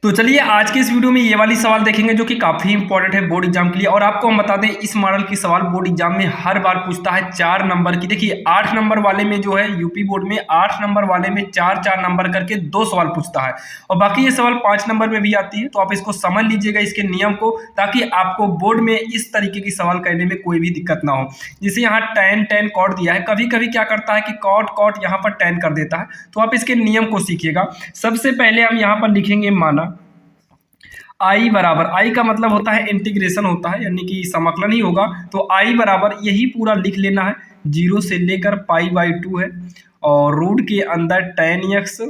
तो चलिए आज के इस वीडियो में ये वाली सवाल देखेंगे जो कि काफ़ी इंपॉर्टेंट है बोर्ड एग्जाम के लिए। और आपको हम बता दें इस मॉडल की सवाल बोर्ड एग्जाम में हर बार पूछता है 4 नंबर की। देखिए 8 नंबर वाले में जो है यूपी बोर्ड में 8 नंबर वाले में 4-4 नंबर करके 2 सवाल पूछता है और बाकी ये सवाल 5 नंबर में भी आती है। तो आप इसको समझ लीजिएगा इसके नियम को, ताकि आपको बोर्ड में इस तरीके की सवाल करने में कोई भी दिक्कत ना हो। जैसे यहाँ tan कॉट दिया है, कभी कभी क्या करता है कि कॉट यहाँ पर tan कर देता है। तो आप इसके नियम को सीखिएगा। सबसे पहले हम यहाँ पर लिखेंगे माना आई बराबर, आई का मतलब होता है इंटीग्रेशन होता है, यानी कि समाकलन ही होगा। तो आई बराबर यही पूरा लिख लेना है, 0 से लेकर π/2 है और रूट के अंदर tan x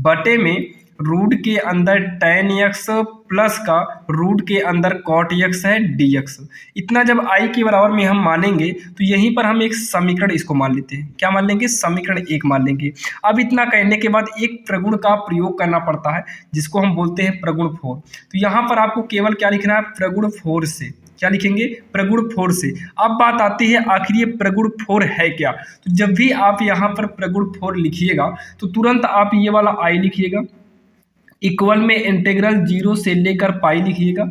बटे में रूट के अंदर tan x प्लस का रूट के अंदर cot x है dx। इतना जब i के बराबर में हम मानेंगे तो यहीं पर हम एक समीकरण इसको मान लेते हैं। क्या मान लेंगे? समीकरण 1 मान लेंगे। अब इतना कहने के बाद एक प्रगुण का प्रयोग करना पड़ता है जिसको हम बोलते हैं प्रगुण 4। तो यहाँ पर आपको केवल क्या लिखना है? प्रगुण 4 से। क्या लिखेंगे? प्रगुण 4 से। अब बात आती है आखिर ये प्रगुण 4 है क्या। तो जब भी आप यहाँ पर प्रगुण 4 लिखिएगा तो तुरंत आप ये वाला i लिखिएगा, इक्वल में इंटीग्रल 0 से लेकर पाई लिखिएगा,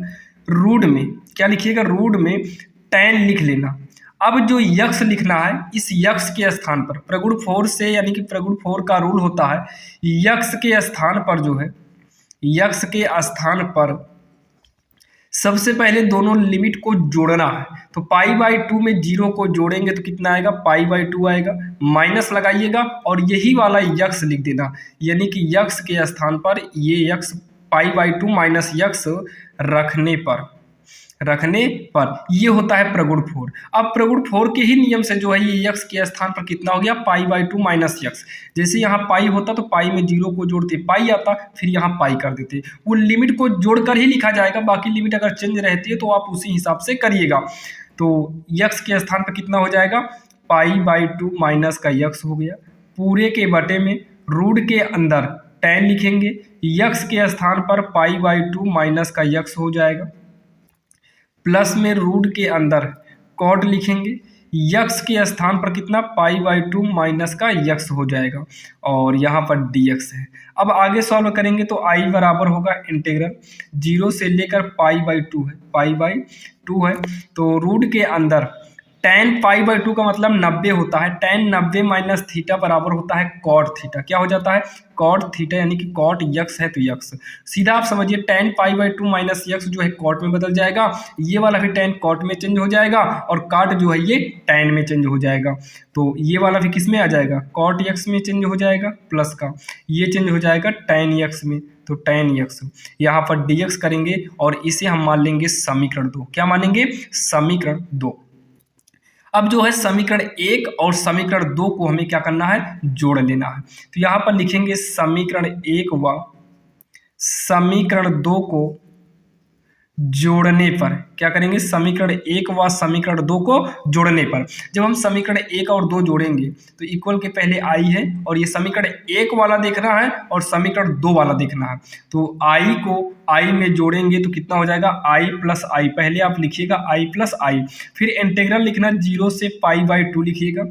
रूट में क्या लिखिएगा? रूट में tan लिख लेना। अब जो यक्स लिखना है, इस यक्स के स्थान पर प्रगुण 4 से, यानी कि प्रगुण 4 का रूल होता है यक्स के स्थान पर जो है, यक्स के स्थान पर सबसे पहले दोनों लिमिट को जोड़ना है। तो π/2 में 0 को जोड़ेंगे तो कितना आएगा? π/2 आएगा, माइनस लगाइएगा और यही वाला यक्स लिख देना, यानी कि यक्स के स्थान पर ये यक्स π/2 माइनस यक्स रखने पर ये होता है प्रगुण 4। अब प्रगुण 4 के ही नियम से जो है ये यक्स के स्थान पर कितना हो गया? π/2 माइनस यक्स। जैसे यहाँ पाई होता तो पाई में 0 को जोड़ते पाई आता, फिर यहाँ पाई कर देते। वो लिमिट को जोड़कर ही लिखा जाएगा, बाकी लिमिट अगर चेंज रहती है तो आप उसी हिसाब से करिएगा। तो यक्स के स्थान पर कितना हो जाएगा? π/2 माइनस का यक्स हो गया, पूरे के बटे में रूट के अंदर tan लिखेंगे, यक्स के स्थान पर π/2 माइनस का यक्स हो जाएगा, प्लस में रूट के अंदर कॉट लिखेंगे, यक्स के स्थान पर कितना? π/2 माइनस का यक्स हो जाएगा और यहाँ पर dx है। अब आगे सॉल्व करेंगे तो i बराबर होगा इंटीग्रल 0 से लेकर π/2 है, π/2 है तो रूट के अंदर tan π/2 का मतलब 90 होता है, tan 90 माइनस थीटा बराबर होता है कॉट थीटा। क्या हो जाता है? कॉट थीटा, यानी कि कॉट यक्स है तो यक्स। सीधा आप समझिए tan π/2 माइनस यक्स जो है कॉट में बदल जाएगा, ये वाला भी tan कॉट में चेंज हो जाएगा और काट जो है ये tan में चेंज हो जाएगा। तो ये वाला भी किस में आ जाएगा? कॉट यक्स में चेंज हो जाएगा, प्लस का ये चेंज हो जाएगा tan यक्स में, तो tan यक्स यहाँ पर dx करेंगे और इसे हम मान लेंगे समीकरण 2। क्या मानेंगे? समीकरण 2। अब जो है समीकरण 1 और समीकरण 2 को हमें क्या करना है? जोड़ लेना है। तो यहाँ पर लिखेंगे समीकरण 1 व समीकरण 2 को जोड़ने पर। क्या करेंगे? समीकरण 1 व समीकरण 2 को जोड़ने पर जब हम समीकरण 1 और 2 जोड़ेंगे तो इक्वल के पहले i है और ये समीकरण 1 वाला देखना है और समीकरण 2 वाला देखना है। तो i को i में जोड़ेंगे तो कितना हो जाएगा? i plus i। पहले आप लिखिएगा i प्लस i, फिर इंटीग्रल लिखना 0 से π/2 लिखिएगा।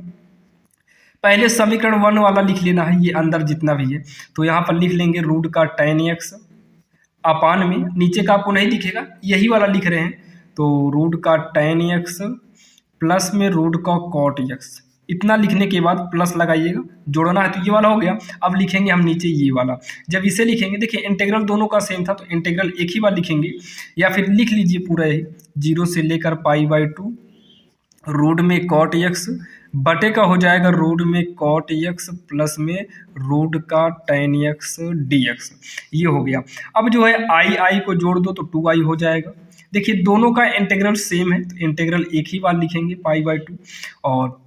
पहले समीकरण 1 वाला लिख लेना है, ये अंदर जितना भी है। तो यहाँ पर लिख लेंगे रूट का tan x अपान में, नीचे का आपको नहीं दिखेगा, यही वाला लिख रहे हैं, तो रूट का tan x प्लस में रूट का cot x। इतना लिखने के बाद प्लस लगाइएगा, जोड़ना है तो ये वाला हो गया। अब लिखेंगे हम नीचे ये वाला। जब इसे लिखेंगे, देखिए इंटीग्रल दोनों का सेम था तो इंटीग्रल एक ही बार लिखेंगे, या फिर लिख लीजिए पूरा ही 0 से लेकर π/2 रूट में cot x बटे का हो जाएगा रूट में cot x प्लस में रूट का tan x dx। ये हो गया। अब जो है i को जोड़ दो तो 2i हो जाएगा। देखिए दोनों का इंटीग्रल सेम है तो इंटीग्रल एक ही बार लिखेंगे π/2 और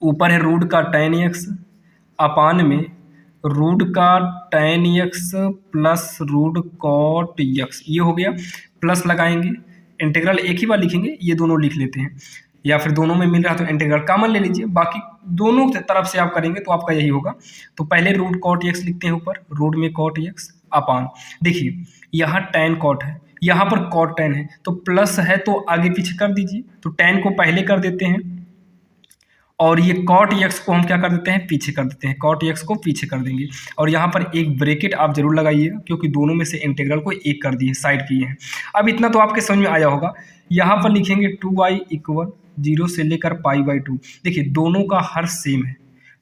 ऊपर है रूट का tan x अपान में रूट का tan x plus root cot x। ये हो गया, प्लस लगाएंगे, इंटीग्रल एक ही बार लिखेंगे, ये दोनों लिख लेते हैं, या फिर दोनों में मिल रहा तो इंटीग्रल कॉमन ले लीजिए। बाकी दोनों तरफ से आप करेंगे तो आपका यही होगा। तो पहले रूट cot x लिखते हैं ऊपर, रूट में cot x अपान, देखिए यहाँ tan cot है, यहाँ पर cot tan है, तो प्लस है तो आगे पीछे कर दीजिए। तो tan को पहले कर देते हैं और ये कॉट एक्स को हम क्या कर देते हैं, पीछे कर देते हैं, कॉट एक्स को पीछे कर देंगे। और यहाँ पर एक ब्रैकेट आप जरूर लगाइएगा क्योंकि दोनों में से इंटीग्रल को एक कर दिए, साइड किए हैं। अब इतना तो आपके समझ में आया होगा। यहाँ पर लिखेंगे 2y इक्वल 0 से लेकर π/2। देखिए दोनों का हर सेम है,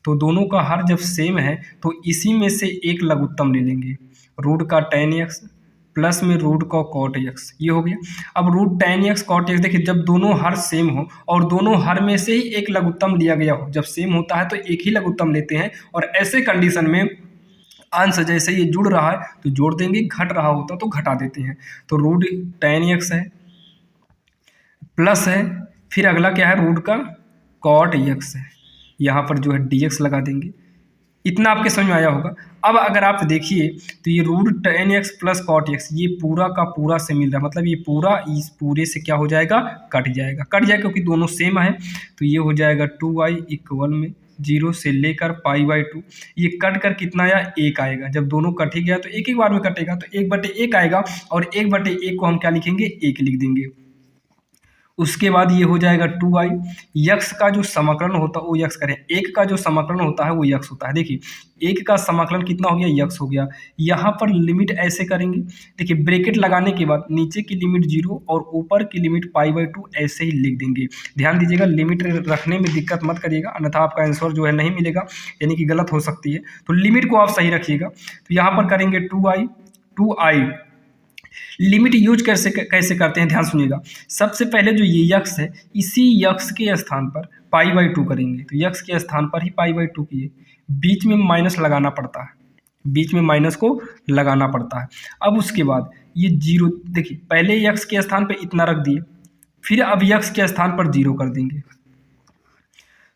तो दोनों का हर जब सेम है तो इसी में से एक लघुत्तम ले लेंगे, रूट का tan x प्लस में रूट का कॉट एक्स, ये हो गया। अब root tan x cot x, देखिए जब दोनों हर सेम हो और दोनों हर में से ही एक लघुत्तम लिया गया हो, जब सेम होता है तो एक ही लघुत्तम लेते हैं। और ऐसे कंडीशन में अंश जैसे ये जुड़ रहा है तो जोड़ देंगे, घट रहा होता तो घटा देते हैं। तो रूट tan x है प्लस है, फिर अगला क्या है, रूट का कॉट एक्स है, यहाँ पर जो है dx लगा देंगे। इतना आपके समझ में आया होगा। अब अगर आप देखिए तो ये root tan x plus cot x ये पूरा का पूरा से मिल रहा है, मतलब ये पूरा इस पूरे से क्या हो जाएगा, कट जाएगा क्योंकि दोनों सेम है। तो ये हो जाएगा 2y इक्वल में 0 से लेकर π/2, ये कट कर कितना आया, 1 आएगा। जब दोनों कट ही गया तो एक बार में कटेगा तो 1/1 आएगा, और 1/1 को हम क्या लिखेंगे, 1 लिख देंगे। उसके बाद ये हो जाएगा 2y, यक्स का जो समाकलन होता है वो यक्स करें, एक का जो समाकलन होता है वो यक्स होता है। देखिए एक का समाकलन कितना हो गया, यक्स हो गया। यहाँ पर लिमिट ऐसे करेंगे, देखिए ब्रैकेट लगाने के बाद नीचे की लिमिट 0 और ऊपर की लिमिट π/2 ऐसे ही लिख देंगे। ध्यान दीजिएगा, लिमिट रखने में दिक्कत मत करिएगा, अन्यथा आपका आंसर जो है नहीं मिलेगा, यानी कि गलत हो सकती है। तो लिमिट को आप सही रखिएगा। तो यहाँ पर करेंगे 2i। लिमिट यूज कैसे करते हैं, ध्यान सुनिएगा। सबसे पहले जो ये यक्स है, इसी यक्स के स्थान पर π/2 करेंगे, तो यक्स के स्थान पर ही π/2 किए, बीच में माइनस लगाना पड़ता है, बीच में माइनस को लगाना पड़ता है। अब उसके बाद ये 0, देखिए पहले यक्स के स्थान पर इतना रख दिए, फिर अब यक्स के स्थान पर 0 कर देंगे,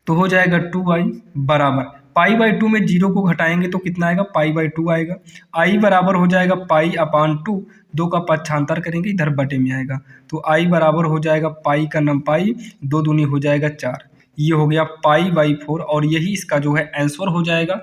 तो हो जाएगा 2i बराबर π/2 में 0 को घटाएंगे तो कितना आएगा, π/2 आएगा। i बराबर हो जाएगा π/2, 2 का पक्षांतर करेंगे इधर बटे में आएगा, तो i बराबर हो जाएगा पाई का नम पाई, 2 दूनी हो जाएगा 4, ये हो गया π/4, और यही इसका जो है आंसर हो जाएगा।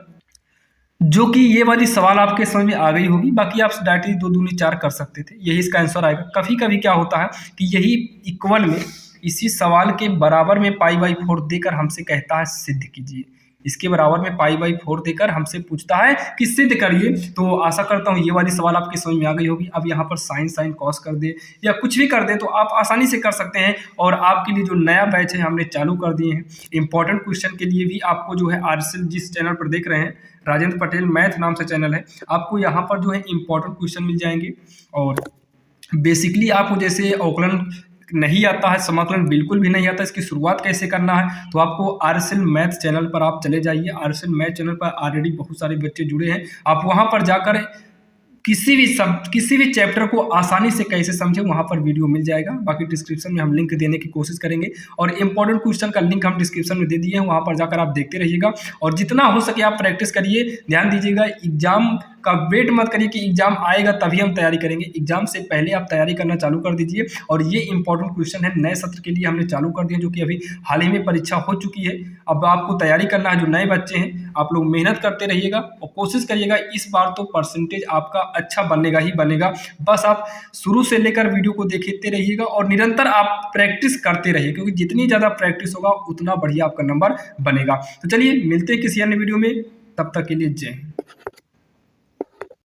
जो कि ये वाली सवाल आपके समझ में आ गई होगी। बाकी आप डायरेक्टली 2 दूनी 4 कर सकते थे, यही इसका आंसर आएगा। कभी कभी क्या होता है कि यही इक्वल में इसी सवाल के बराबर में π/4 देकर हमसे कहता है सिद्ध कीजिए, इसके बराबर में π/4 देकर हमसे पूछता है कि सिद्ध करिए। तो आशा करता हूँ ये वाली सवाल आपकी समझ में आ गई होगी। अब यहाँ पर साइन कॉस कर दे या कुछ भी कर दे तो आप आसानी से कर सकते हैं। और आपके लिए जो नया बैच है हमने चालू कर दिए हैं, इंपॉर्टेंट क्वेश्चन के लिए भी आपको जो है RSL जिस चैनल पर देख रहे हैं, राजेंद्र पटेल मैथ नाम से चैनल है, आपको यहाँ पर जो है इंपॉर्टेंट क्वेश्चन मिल जाएंगे। और बेसिकली आपको जैसे औकलन नहीं आता है, समाकलन बिल्कुल भी नहीं आता, इसकी शुरुआत कैसे करना है, तो आपको RSL मैथ चैनल पर आप चले जाइए। RSL मैथ चैनल पर ऑलरेडी बहुत सारे बच्चे जुड़े हैं, आप वहां पर जाकर किसी भी चैप्टर को आसानी से कैसे समझे वहां पर वीडियो मिल जाएगा। बाकी डिस्क्रिप्शन में हम लिंक देने की कोशिश करेंगे, और इंपॉर्टेंट क्वेश्चन का लिंक हम डिस्क्रिप्शन में दे दिए हैं, वहां पर जाकर आप देखते रहिएगा और जितना हो सके आप प्रैक्टिस करिए। ध्यान दीजिएगा, एग्जाम का वेट मत करिए कि एग्जाम आएगा तभी हम तैयारी करेंगे, एग्जाम से पहले आप तैयारी करना चालू कर दीजिए। और ये इंपॉर्टेंट क्वेश्चन है, नए सत्र के लिए हमने चालू कर दिया, जो कि अभी हाल ही में परीक्षा हो चुकी है। अब आपको तैयारी करना है, जो नए बच्चे हैं आप लोग मेहनत करते रहिएगा और कोशिश करिएगा, इस बार तो परसेंटेज आपका अच्छा बनेगा ही बनेगा। बस आप शुरू से लेकर वीडियो को देखते रहिएगा और निरंतर आप प्रैक्टिस करते रहिए, क्योंकि जितनी ज़्यादा प्रैक्टिस होगा उतना बढ़िया आपका नंबर बनेगा। तो चलिए मिलते हैं किसी अन्य वीडियो में, तब तक के लिए जय हिंद।